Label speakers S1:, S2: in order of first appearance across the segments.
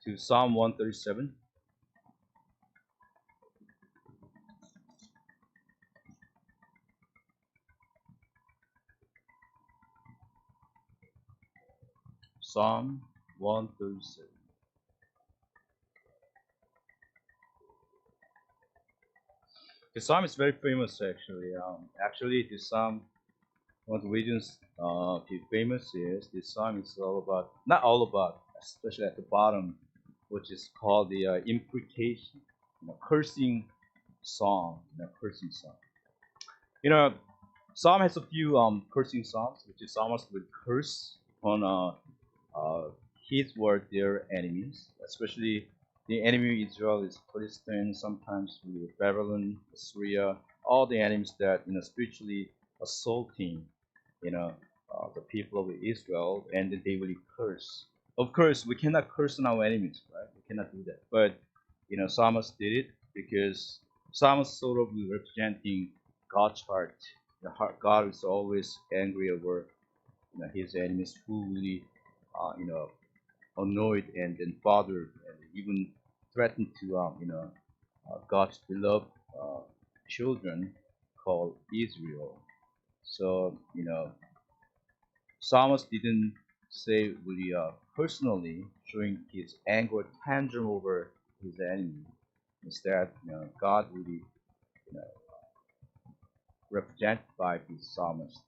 S1: to Psalm 137. Psalm 137. The psalm is very famous actually. Actually, the psalm, one of the reasons it's famous is this psalm is all about, not all about, especially at the bottom, which is called the imprecation, cursing song, cursing song. You know, Psalm has a few cursing psalms, which is psalmist will curse on his word their enemies, especially the enemy of Israel is Palestine, sometimes with Babylon, Assyria, all the enemies that spiritually assaulting you know the people of Israel, and then they will curse. Of course, we cannot curse on our enemies, right? We cannot do that. But Psalmist did it because Psalmist sort of representing God's heart. The heart God is always angry over his enemies who really you know annoyed and then bothered and even threatened to God's beloved uh, children called Israel. So Psalmist didn't say really personally showing his anger tantrum over his enemy. Instead, God really know, represented by the psalmist,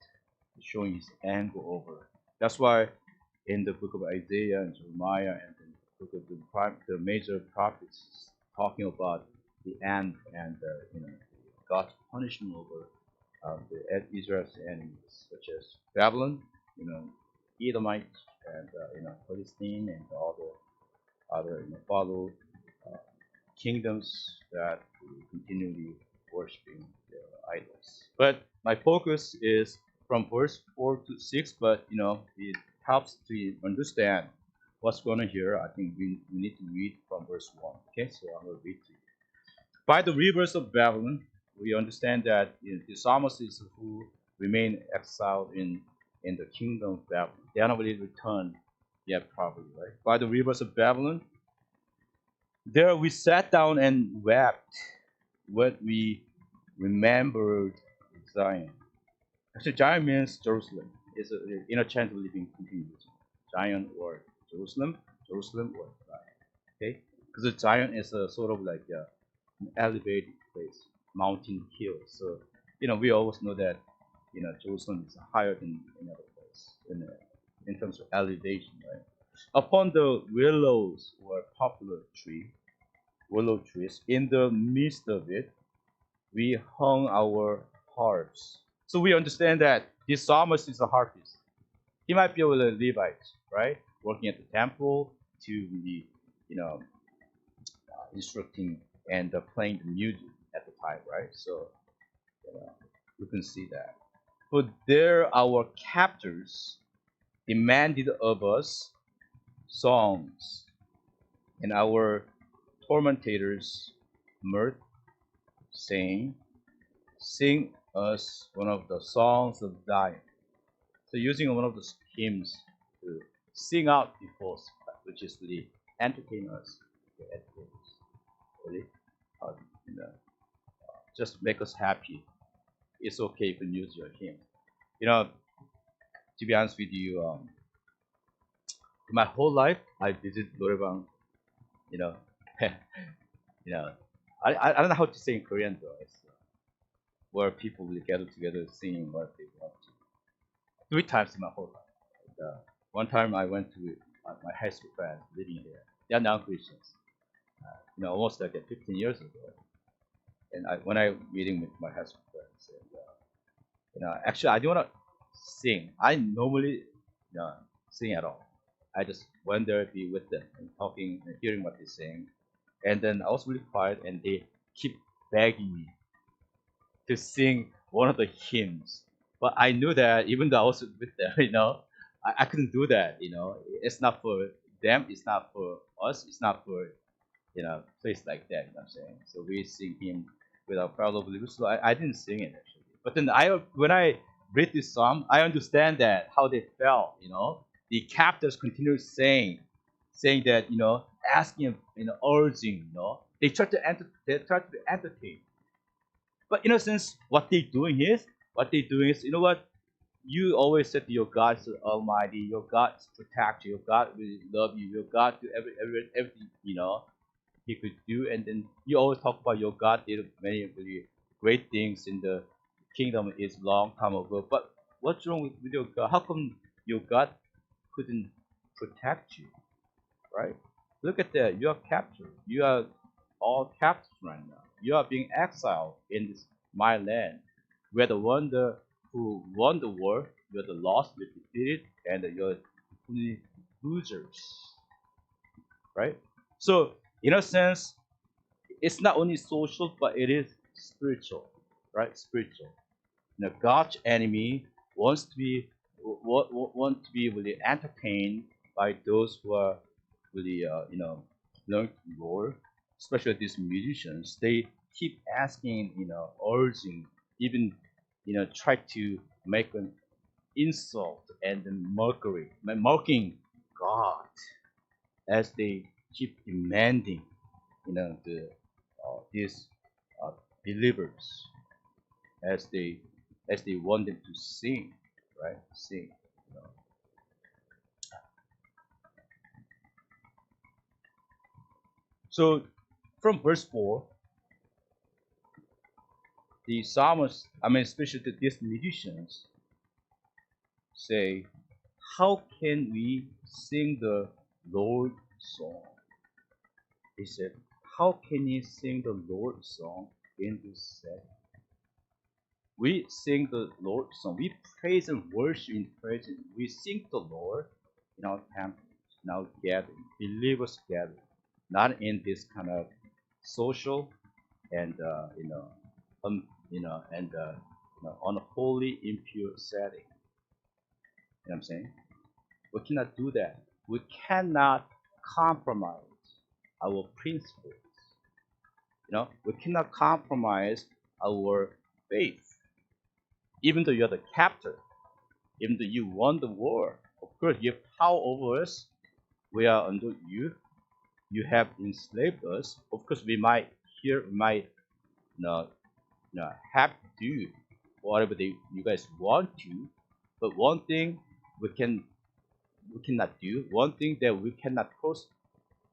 S1: showing his anger over. That's why in the book of Isaiah and Jeremiah and the book of the major prophets talking about the end and God's punishment over the Israel's enemies, such as Babylon, you know, Edomite, and Palestine, and all the other follow uh, kingdoms that continually worshiping their idols. But my focus is from verse 4 to 6. But it helps to understand what's going on here. I think we need to read from verse 1. Okay, so I'm going to read to you. By the rivers of Babylon, we understand that the psalmist is who remain exiled in the kingdom of Babylon. They are not really returned yet, probably, right? By the rivers of Babylon, there we sat down and wept when we remembered Zion. Actually, Zion means Jerusalem. It's an interchangeable living continuous. Zion or Jerusalem, Jerusalem or Zion. Okay, because Zion is a sort of like an elevated place, mountain hill. So we always know that Jerusalem is higher than any other place in terms of elevation, right? Upon the willows or poplar tree, willow trees, in the midst of it, we hung our harps. So we understand that this psalmist is a harpist. He might be a Levite, right? Working at the temple to be, instructing and playing the music at the time, right? So you can see that. But there, our captors demanded of us songs, and our tormentators mirth, saying, "Sing us one of the songs of Zion." So using one of the hymns to sing out before us, which is really entertain us, to entertain us, really, uh, you know, just make us happy. It's okay if you use your hymn. You know, to be honest with you, my whole life I visit Norebang. You know, you know, I don't know how to say in Korean though. It's where people will gather together singing what they want to. 3 times in my whole life. And, one time I went to my high school friends living there. They are non-Christians. Almost like 15 years ago. And when I meeting with my high school friends, and, actually I don't want to sing. I normally sing at all. I just went there, be with them, and talking and hearing what they're saying. And then I was really quiet, and they keep begging me to sing one of the hymns. But I knew that even though I was with them, I couldn't do that. It's not for them, it's not for us, it's not for place like that. You know what I'm saying? So we sing hymn with our fellow believers. So I didn't sing it actually. But then when I read this psalm, I understand that how they felt. The captors continue saying that asking, urging, they try to be entertained. But since what they're doing is, what you always said to your God is Almighty, your God is protect you, your God will love you, your God do everything, He could do, and then you always talk about your God did many really great things in the kingdom is long time ago. But what's wrong with your God? How come your God couldn't protect you, right? Look at that. You are captured. You are all captured right now. You are being exiled in this my land. We are the one who won the war. You're the lost, you're defeated, and you're completely losers, right? So, in a sense, it's not only social, but it is spiritual, right? Spiritual. God's enemy wants to be want to be really entertained by those who are really learn lore, especially these musicians. They keep asking, urging, even try to make an insult and then mocking God as they keep demanding, the these uh, believers as they want them to sing, right? Sing. You know. So from verse 4, the psalmist, I mean, especially these musicians, say, "How can we sing the Lord's song?" He said, "How can you sing the Lord's song in this setting?" We sing the Lord's song. We praise and worship in praise. We sing the Lord in our temple, in our gathering, believers gathering, not in this kind of social and and unholy, impure setting. You know what I'm saying? We cannot do that. We cannot compromise our principles. We cannot compromise our faith. Even though you're the captor, even though you won the war, of course you have power over us. We are under you. You have enslaved us. Of course, we might not, have to do whatever you guys want to. But one thing we can we cannot do, one thing that we cannot cross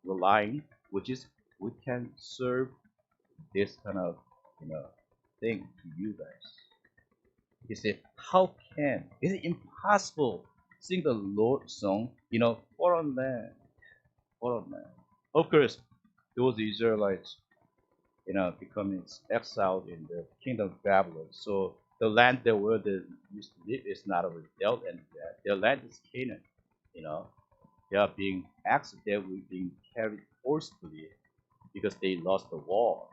S1: the line, which is we can serve this kind of thing to you guys. He said, "How can? Is it impossible sing the Lord song, foreign land, foreign land?" Of course, those Israelites, becoming exiled in the kingdom of Babylon. So the land that where they used to live is not over their land. Their land is Canaan. You know, they are being exiled. They were being carried forcefully because they lost the war.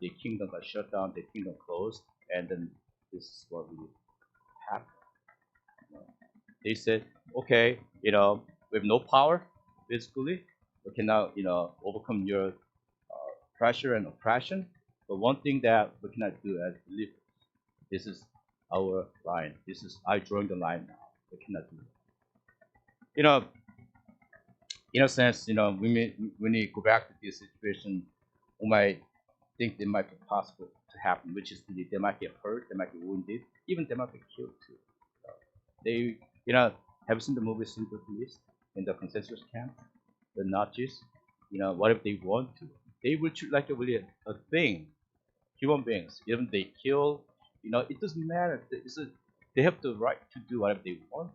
S1: The kingdom got shut down. The kingdom closed, and then this is what we happened. You know. They said, okay, we have no power physically. We cannot, overcome your pressure and oppression. But one thing that we cannot do as believers, this is our line. This is I drawing the line now. We cannot do it. You know, in a sense, when you go back to this situation, we might think it might be possible to happen, which is they might get hurt, they might get wounded, even they might be killed too. So they, have you seen the movie Simple List in the concentration camp? The Nazis, whatever they want to, they will treat like a really a thing, human beings. Even they kill, it doesn't matter. They have the right to do whatever they want.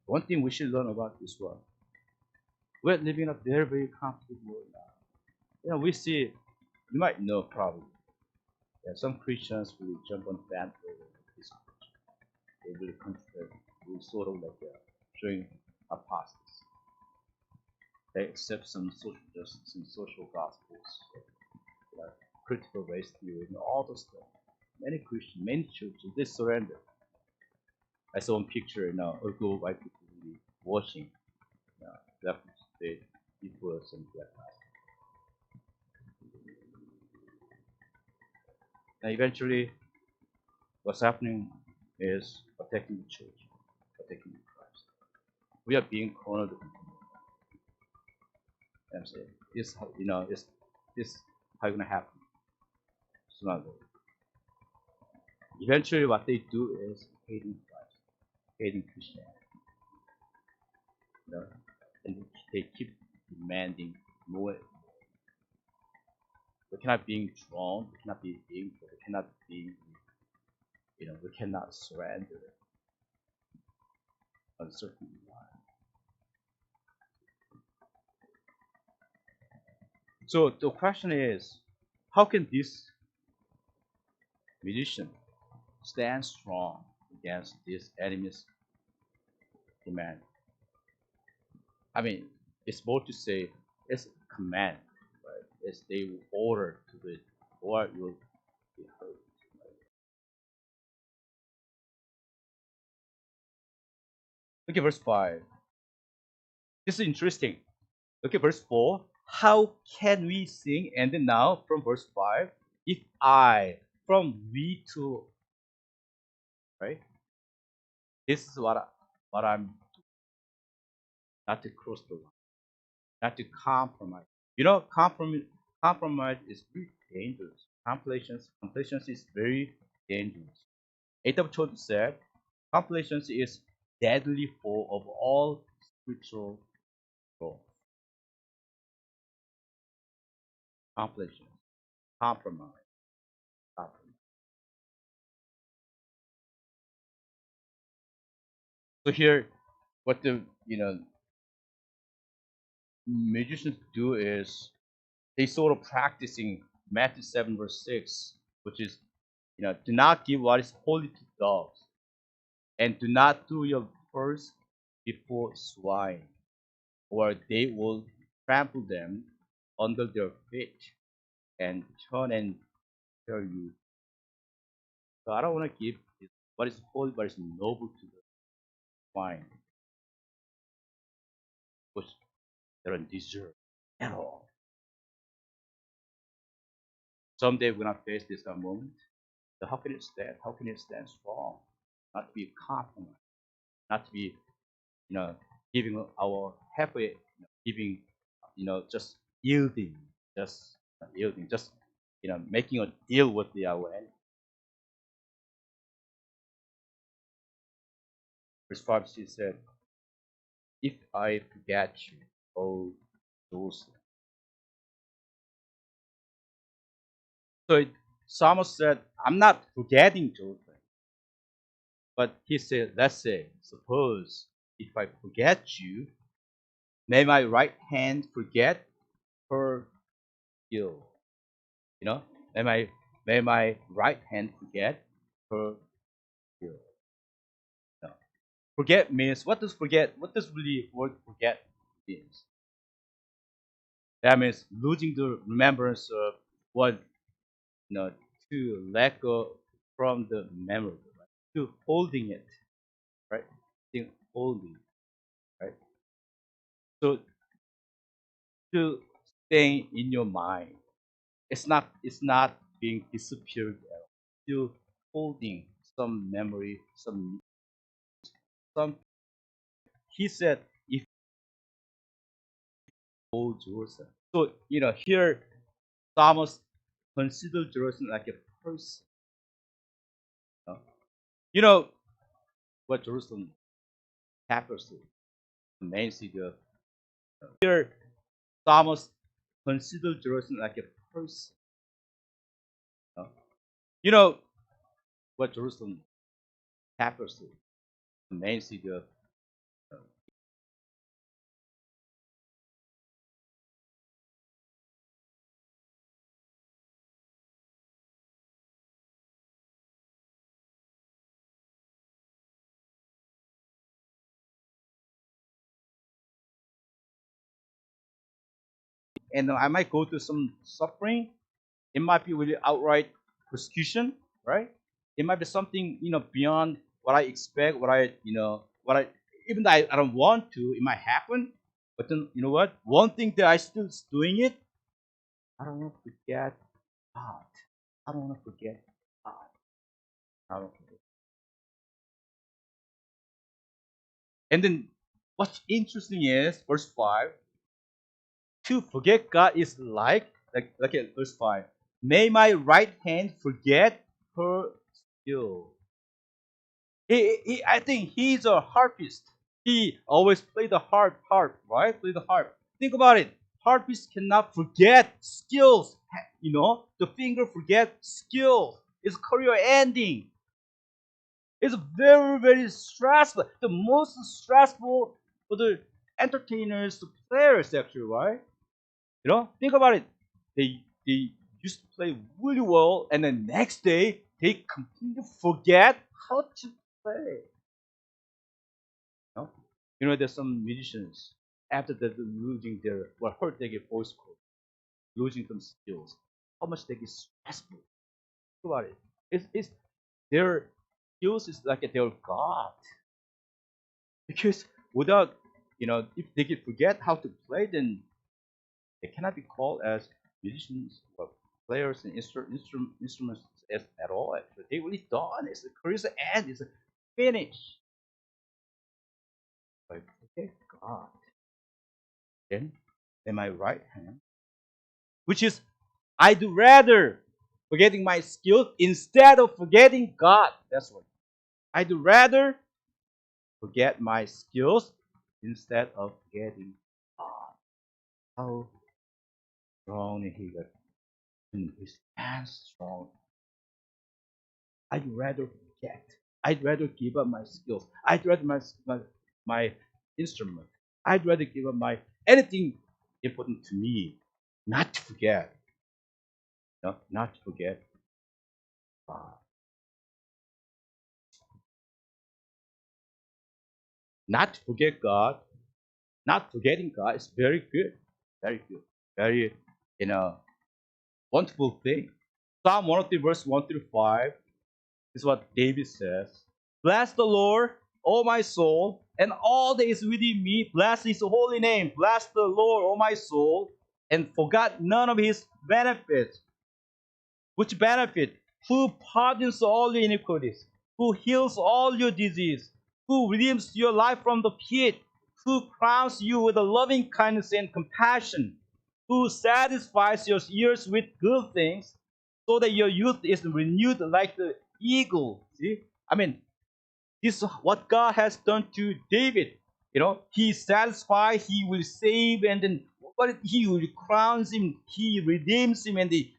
S1: One thing we should learn about this world, we're living in a very, very complicated world now. We see, you might know probably, that some Christians will jump on the bandwagon of this Christian. They will consider, will sort of like showing apostasy. They accept some social justice and social gospels, like critical race theory and all those stuff. Many Christians, many churches, they surrender. I saw one picture now, a group of white people really watching left state equals and black lives. And eventually, What's happening is attacking the church, attacking Christ. We are being cornered. I'm saying this, is this how gonna happen? It's not good. Eventually, what they do is hating Christ, hating Christianity, you know, and they keep demanding more. We cannot be drawn. We cannot be being. We cannot be. We cannot surrender uncertainty. So the question is, how can this musician stand strong against this enemy's demand? I mean, it's more to say it's a command, right? It's they order to do it, or you'll be hurt. Look at verse 5. This is interesting. Look at verse 4. How can we sing? And then now from verse 5, if I, from we to, right? This is what I'm not to cross the line, not to compromise. Compromise is pretty dangerous. Complacency is very dangerous. A.W. Todd said, complacency is deadly foe of all spiritual growth. Complacency, compromise, compromise. So here, what the magicians do is they sort of practicing Matthew 7 verse 6, which is do not give what is holy to dogs, and do not do your first before swine, or they will trample them under their feet and turn and tear you. So I don't want to give what is holy, what is noble to the swine, which they don't deserve at all. Someday we're gonna face this moment. So how can it stand? How can it stand strong? Not to be compromised, not to be, giving our halfway, giving, just yielding, just making a deal with the our enemy. Verse 5 she said, if I forget you, O Jerusalem. So Psalmist said, I'm not forgetting Jerusalem. But he said, let's say, suppose if I forget you, may my right hand forget her guilt. You know, may my right hand forget her guilt. No. Forget means what does forget? What does really word forget means? That means losing the remembrance of what to let go from the memory, right? To holding it, right? Think holding, right? So to staying in your mind. It's not being disappeared at all. Still holding some memory, some he said if old Jerusalem. So here Thomas considered Jerusalem like a person. You know, you know what Jerusalem capital city, the main city of here Thomas considered Jerusalem like a person. You know, you know what Jerusalem capital city, the main city of and I might go through some suffering. It might be really outright persecution, right? It might be something beyond what I expect, what I even though I don't want to, it might happen. But then you know what? One thing that I still doing it, I don't want to forget God. I don't want to forget God. How- And then what's interesting is verse 5. To forget God is like at verse 5. May my right hand forget her skill. I think he's a harpist. He always play the harp, right? Play the harp. Think about it. Harpists cannot forget skills. You know, the finger forget skills. It's career ending. It's very, very stressful. The most stressful for the entertainers, the players, actually, right? You know, think about it. They used to play really well, and then next day they completely forget how to play. No? You know, there's some musicians after that losing their hurt they get voice cord, losing some skills. How much they get stressful. Think about it. It's their skills is like their god because without if they can forget how to play, then they cannot be called as musicians or players and instruments at all. Actually, they really done. It's a career's end. It's a finish. But forget God. Then in my right hand, which is I'd rather forgetting my skills instead of forgetting God. That's what I'd rather forget my skills instead of forgetting God. How strong he got. And he stands strong. I'd rather forget. I'd rather give up my skills. I'd rather my instrument. I'd rather give up my anything important to me, not to forget. No, not to forget God. Not to forget God. Not forgetting God is very good. Very good. Very, you know, wonderful thing. Psalm 103 verse 1 through 5 is what David says. Bless the Lord, O my soul, and all that is within me. Bless his holy name. Bless the Lord, O my soul, and forgot none of his benefits. Which benefit? Who pardons all your iniquities, who heals all your disease, who redeems your life from the pit, who crowns you with a loving kindness and compassion, who satisfies your years with good things, so that your youth is renewed like the eagle. See? I mean, this is what God has done to David. You know, he satisfies, he will save, and then what he will crowns him, he redeems him, and he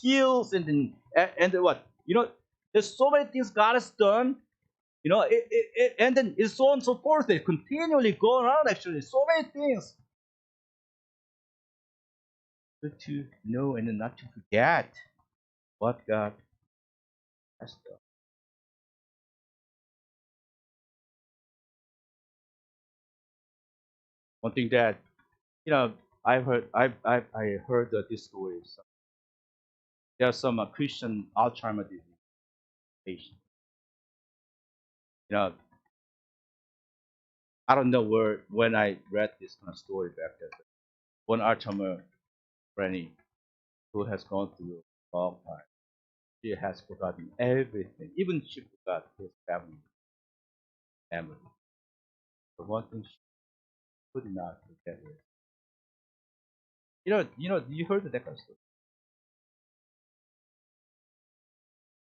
S1: heals, and then and then what? You know, there's so many things God has done. You know, and then it's so on and so forth. It continually go around. Actually, so many things. But to know and then not to forget what God has done. One thing that I heard this story. There are some Christian Alzheimer's disease patients. You know, I don't know where when I read this kind of story back then. One Alzheimer granny who has gone through a long time. She has forgotten everything. Even she forgot his family. But one thing she could not forget is, you heard that kind of story.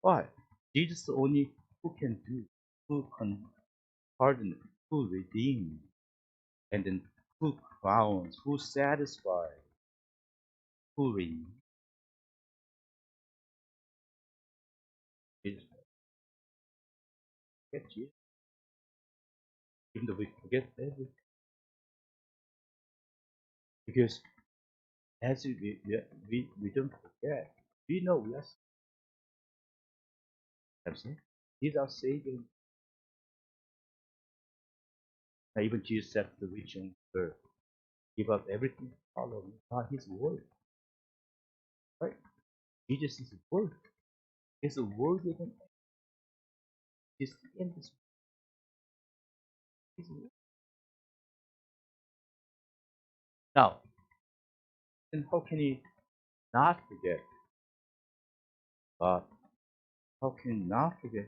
S1: Why? Jesus only who can do, who can pardon, who redeem, and then who crowns, who satisfies, who redeems. Jesus forget Jesus, even though we forget everything. Because as we don't forget, we know we are sinners. He's our Savior. And even Jesus said to the rich young girl, give up everything, follow me. His word, right? Jesus is word. He's a word within He's in this. His word. Now, then how can he not forget God? How can he not forget?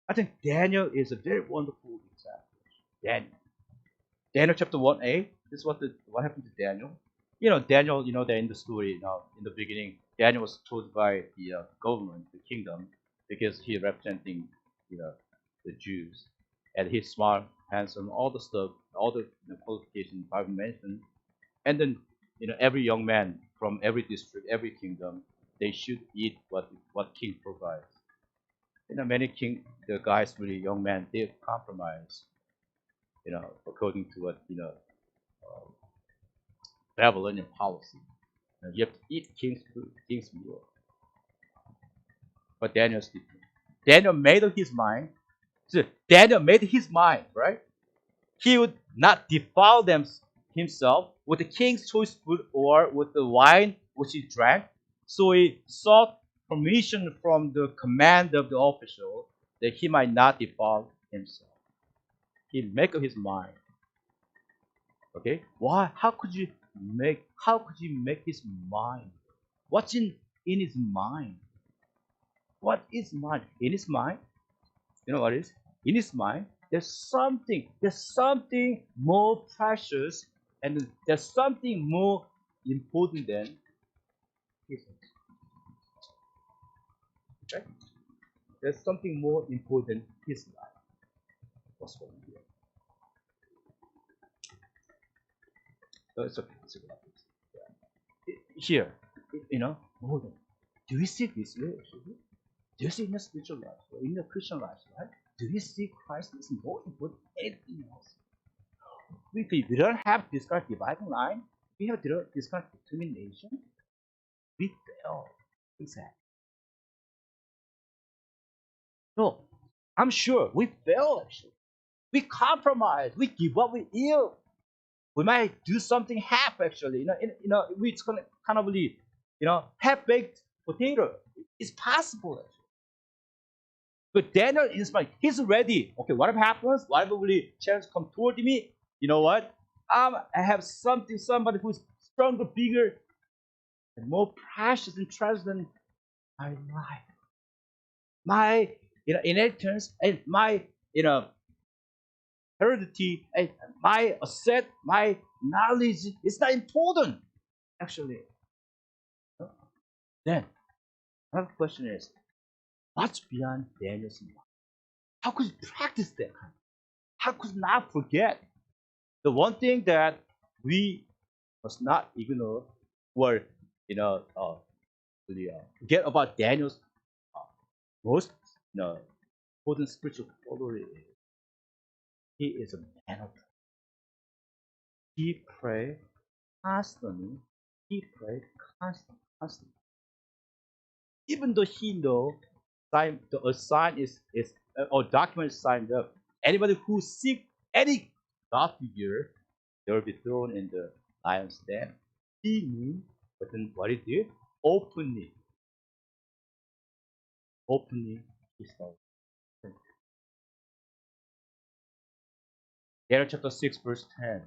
S1: I think Daniel is a very wonderful example. Daniel. Daniel chapter 1a. This is what happened to Daniel. Daniel, that in the story, in the beginning, Daniel was told by the government, the kingdom, because he representing, you know, the Jews. And he's smart, handsome, all the stuff, all the qualifications Bible mentioned. And then, every young man from every district, every kingdom, they should eat what king provides. Many the guys, really young men, they compromise, according to what, uh, Babylonian policy. You have to eat king's food, king's meal. But Daniel's different. Daniel made up his mind. So Daniel made his mind, right? He would not defile himself with the king's choice food or with the wine which he drank. So he sought permission from the command of the official that he might not defile himself. He made up his mind. Okay? Why? How could he make his mind? What's in his mind? What is mind? In his mind, you know what is? In his mind, there's something more precious and there's something more important than his life. Okay? There's something more important than his life. What's going on here? So it's okay. It's okay. Yeah. Here, more than. Do you see this way? Actually? Do you see in the spiritual life or in the Christian life, right? Do you see Christ is more important than anything else? If we don't have this kind of dividing line, we have this kind of determination, we fail. Exactly. No, I'm sure we fail actually. We compromise, we give up, we ill. We might do something half actually. It's gonna kind of really, half baked potato. It's possible actually. But Daniel is like, he's ready. Okay, whatever happens, whatever really chance come toward me, you know what? I have somebody who's stronger, bigger, and more precious and treasure than my life, my inheritance, and my heredity, and my asset, my knowledge. It's not important, actually. Then another question is, what's beyond Daniel's mind? How could you practice that? How could you not forget? The one thing that we must not ignore or really forget about Daniel's uh, most important spiritual quality is he is a man of prayer. He prayed constantly. He prayed constantly. Even though he know a sign is or document is signed up. Anybody who seek any God figure, they will be thrown in the lion's den. He knew, but then what he did? Openly, he started. Daniel chapter 6, verse 10.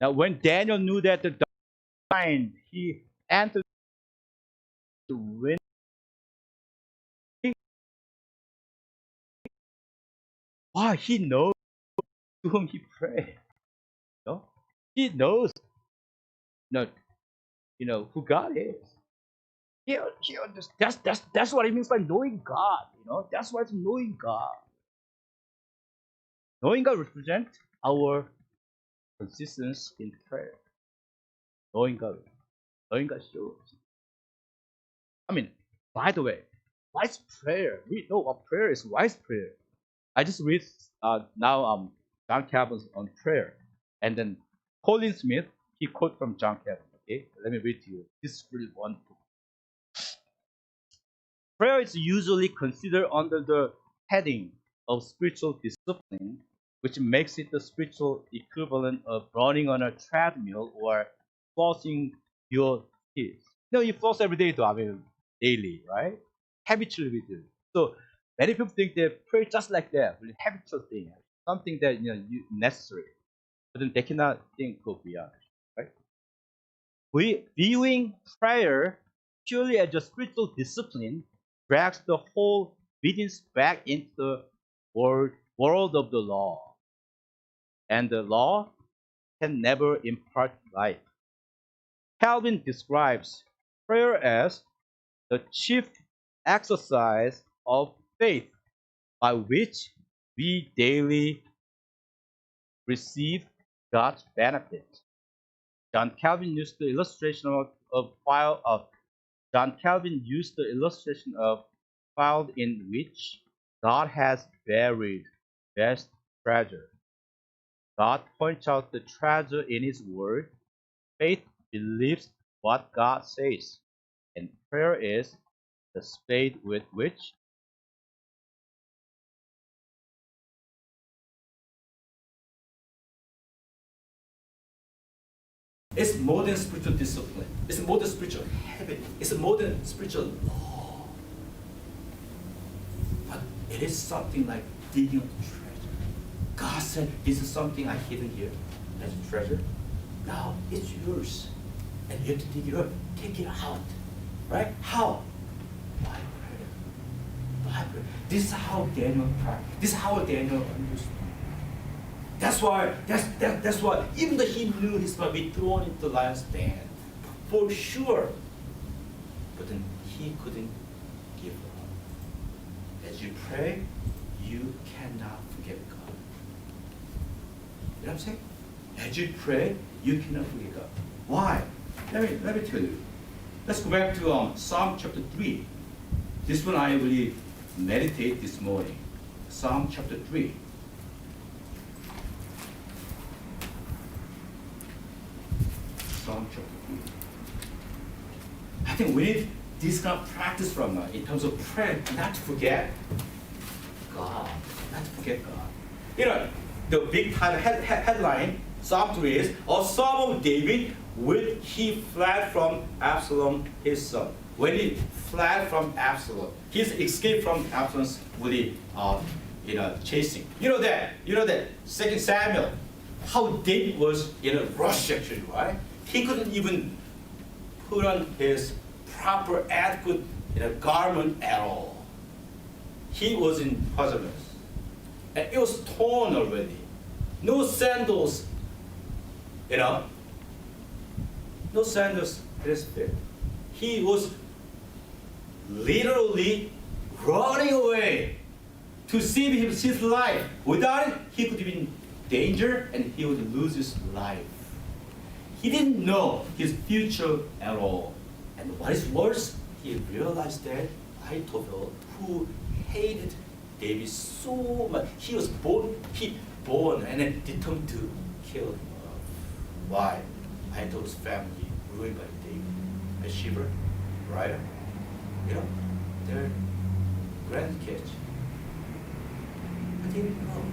S1: Now, when Daniel knew that the sign, he entered the wind. Wow, he knows to whom he prayed. No? He knows, no, who God is. He understands. That's what it means by knowing God. That's what it's knowing God. Knowing God represents our consistency in prayer. Knowing God, knowing God shows. I mean, by the way, wise prayer. We know what prayer is. Wise prayer. I just read now John Calvin's on prayer, and then Colin Smith he quote from John Calvin. Okay, let me read to you. This is really wonderful. Prayer is usually considered under the heading of spiritual discipline, which makes it the spiritual equivalent of running on a treadmill or flossing your teeth. You floss every day, daily, right? Habitually we do. So many people think that prayer is just like that, really habitual thing, something that necessary, but then they cannot think go beyond, right? We viewing prayer purely as a spiritual discipline drags the whole begins back into the world of the law, and the law can never impart life. Calvin describes prayer as the chief exercise of faith by which we daily receive God's benefit. John Calvin used the illustration of file of John Calvin used the illustration of field in which God has buried best treasure. God points out the treasure in His Word. Faith believes what God says, and prayer is the spade with which
S2: it's more than spiritual discipline. It's more than spiritual habit. It's more than spiritual law. But it is something like digging up the treasure. God said, this is something I hidden here as a treasure. Now it's yours. And you have to dig it up. Take it out. Right? How? By prayer. By prayer. This is how Daniel prayed. This is how Daniel understood. That's why, that's why, even though he knew he's going to be thrown into the lion's den, for sure, but then he couldn't give up. As you pray, you cannot forget God. You know what I'm saying? As you pray, you cannot forget God. Why? Let me tell you. Let's go back to Psalm chapter 3. This one I really meditate this morning. Psalm chapter 3. Psalm chapter 3. I think we need this kind of practice from in terms of prayer, not to forget God. Not to forget God. You know, the big title headline, Psalm 3 is, a Psalm of David when he fled from Absalom, his son. When he fled from Absalom, his escape from Absalom's really, chasing. You know that 2 Samuel, how David was in a rush actually, right? He couldn't even put on his proper adequate garment at all. He was in pajamas. And it was torn already. No sandals, no sandals in his feet. He was literally running away to save his life. Without it, he could be in danger and he would lose his life. He didn't know his future at all. And what is worse, he realized that Ahithophel, who hated David so much, he was born and then determined to kill him. Why? Ahithophel's family ruined by David. Bathsheba, right? Their grandkids. I didn't know.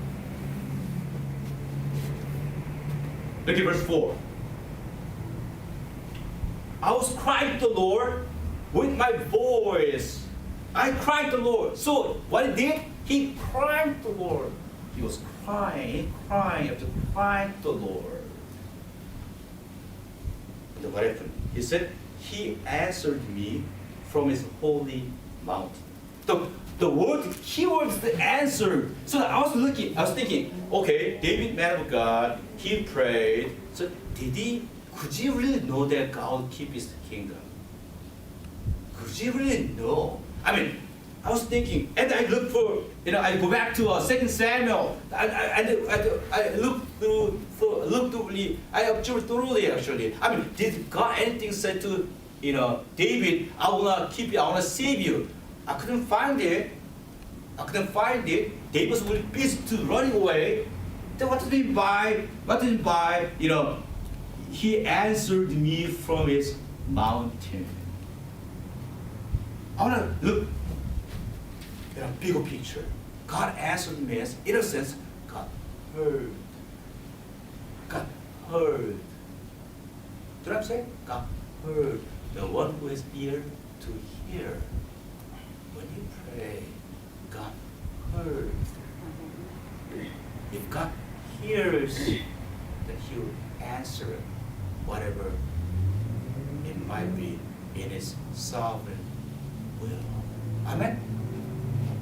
S2: Look at verse 4. I was crying to the Lord with my voice. I cried to the Lord. So what he did? He cried to the Lord. He was crying, after crying to the Lord. And what happened? He said, he answered me from his holy mountain. The word, keywords, the answer. So I was thinking, okay, David, man of God, he prayed. So could he really know that God will keep his kingdom? Could he really know? I mean, I was thinking, and I look for, I go back to 2 Samuel. I observed thoroughly actually. I mean, did God anything said to, David, I will not keep you, I want to save you. I couldn't find it. David was really busy to running away. Then what did he buy? He answered me from his mountain. I want to look at a bigger picture. God answered me as, in a sense, God heard. God heard. Do you know what I'm saying? God heard. The one who has ear to hear. When you pray, God heard. If God hears, then He will answer whatever it might be in His sovereign will. Amen?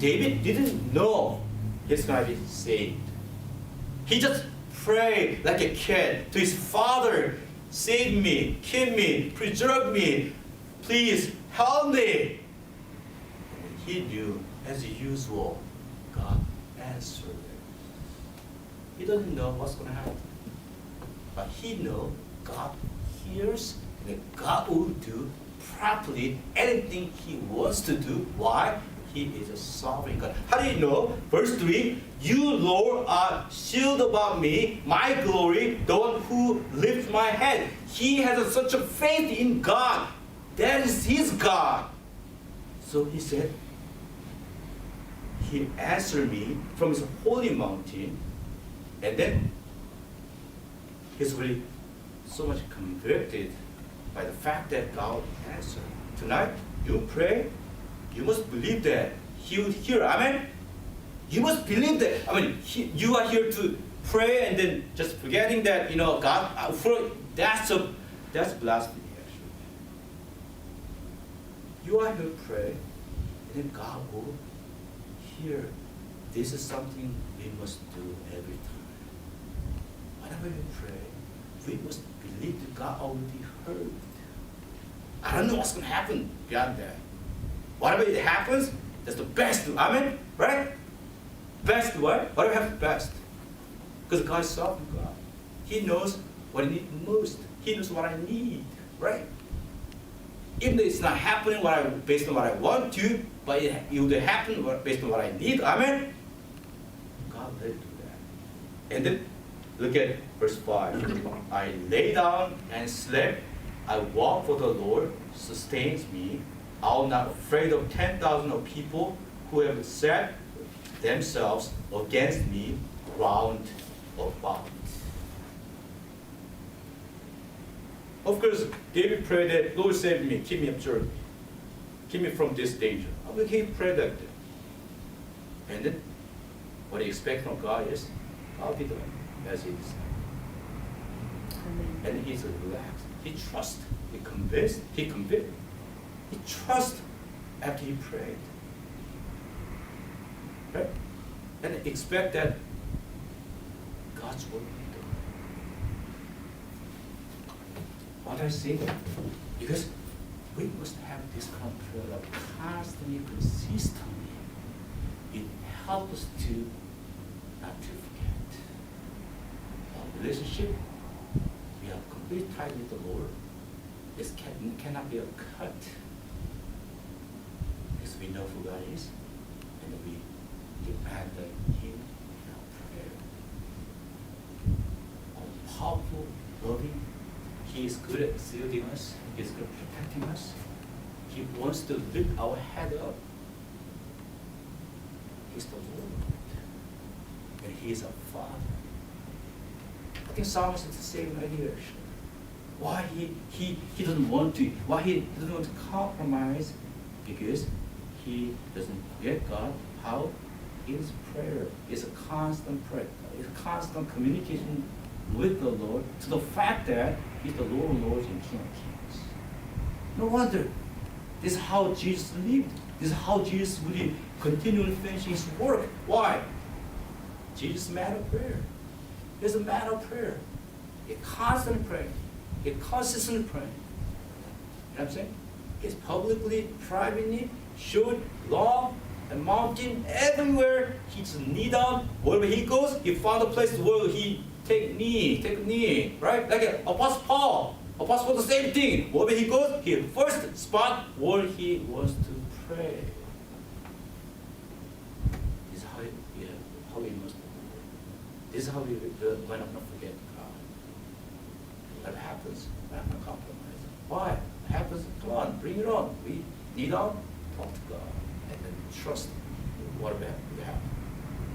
S2: David didn't know he's going to be saved. He just prayed like a kid to his father, save me, keep me, preserve me, please help me. And he knew, as usual, God answered. He doesn't know what's going to happen. But he knows God hears and God will do properly anything he wants to do. Why? He is a sovereign God. How do you know? Verse 3, you, Lord, are shield about me, my glory, the one who lifts my head. He has such a faith in God. That is his God. So he said, he answered me from his holy mountain. And then he's really so much convicted by the fact that God answered. Tonight, you pray, you must believe that he will hear. Amen? You must believe that. I mean, you are here to pray and then just forgetting that, God, that's blasphemy, actually. You are here to pray, and then God will hear. This is something we must do every time. Whenever we pray, we must believe that God already heard. I don't know what's going to happen beyond that. Whatever it happens, that's the best. Amen? Right? Best what? Whatever happens best. Because God is sovereign God. He knows what I need most. He knows what I need. Right? Even though it's not happening based on what I want to, but it will happen based on what I need. Amen? God let it do that. And then look at verse 5. I lay down and slept. I walk, for the Lord sustains me. I am not afraid of 10,000 of people who have set themselves against me round about. Of course, David prayed that, Lord save me, keep me observed, keep me from this danger. He prayed that. And then what he expects from God is, I'll be done as he decided. And he's relaxed. He trusts. He convinced. He convicted. He trusts after he prayed. Right? And expect that God's will be done. Why do I say that? Because we must have this kind of prayer constantly, consistently. It helps us to not to forget. Our relationship, we are completely tied with the Lord. This cannot be a cut. Because we know who God is, and we depend on Him in our prayer. All powerful, loving, He is good at shielding us. He is good at protecting us. He wants to lift our head up. He's the Lord. And He is our Father. I think Psalmist is the same right here. Why he doesn't want to, why he doesn't want to compromise? Because he doesn't forget God. How? His prayer is a constant prayer. It's a constant communication with the Lord to the fact that He's the Lord of Lords and King of Kings. No wonder. This is how Jesus lived. This is how Jesus would continually finish His work. Why? Jesus' man of prayer. He's a man of prayer. A constant prayer. A consistent prayer. You know what I'm saying? He's publicly, privately, short, long, and mountain, everywhere. He just knee down. Wherever he goes, he found a place where he take a knee, right? Like Apostle Paul. Apostle Paul, the same thing. Wherever he goes, he first spot where he wants to pray. This is how we must. This is how we might not forget God. What happens? We're not going to compromise. Why? What happens? Come on, bring it on. We kneel down, talk to God, and then trust what we have.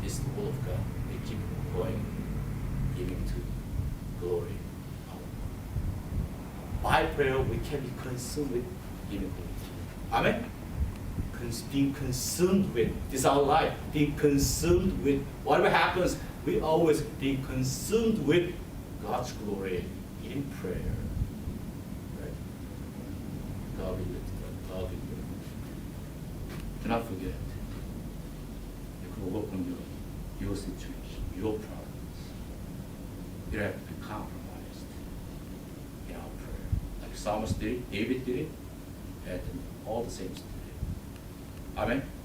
S2: This is the will of God. We keep going, giving to glory. By prayer, we can be consumed with giving glory. Amen? Being consumed with. This is our life. Being consumed with whatever happens, we always be consumed with God's glory in prayer. Right? God be lifted up. God be lifted up. Do not forget. overcome your situation, your problems. You have to be compromised in our prayer. Like Psalmist did it, David did it, and all the saints did it. Amen.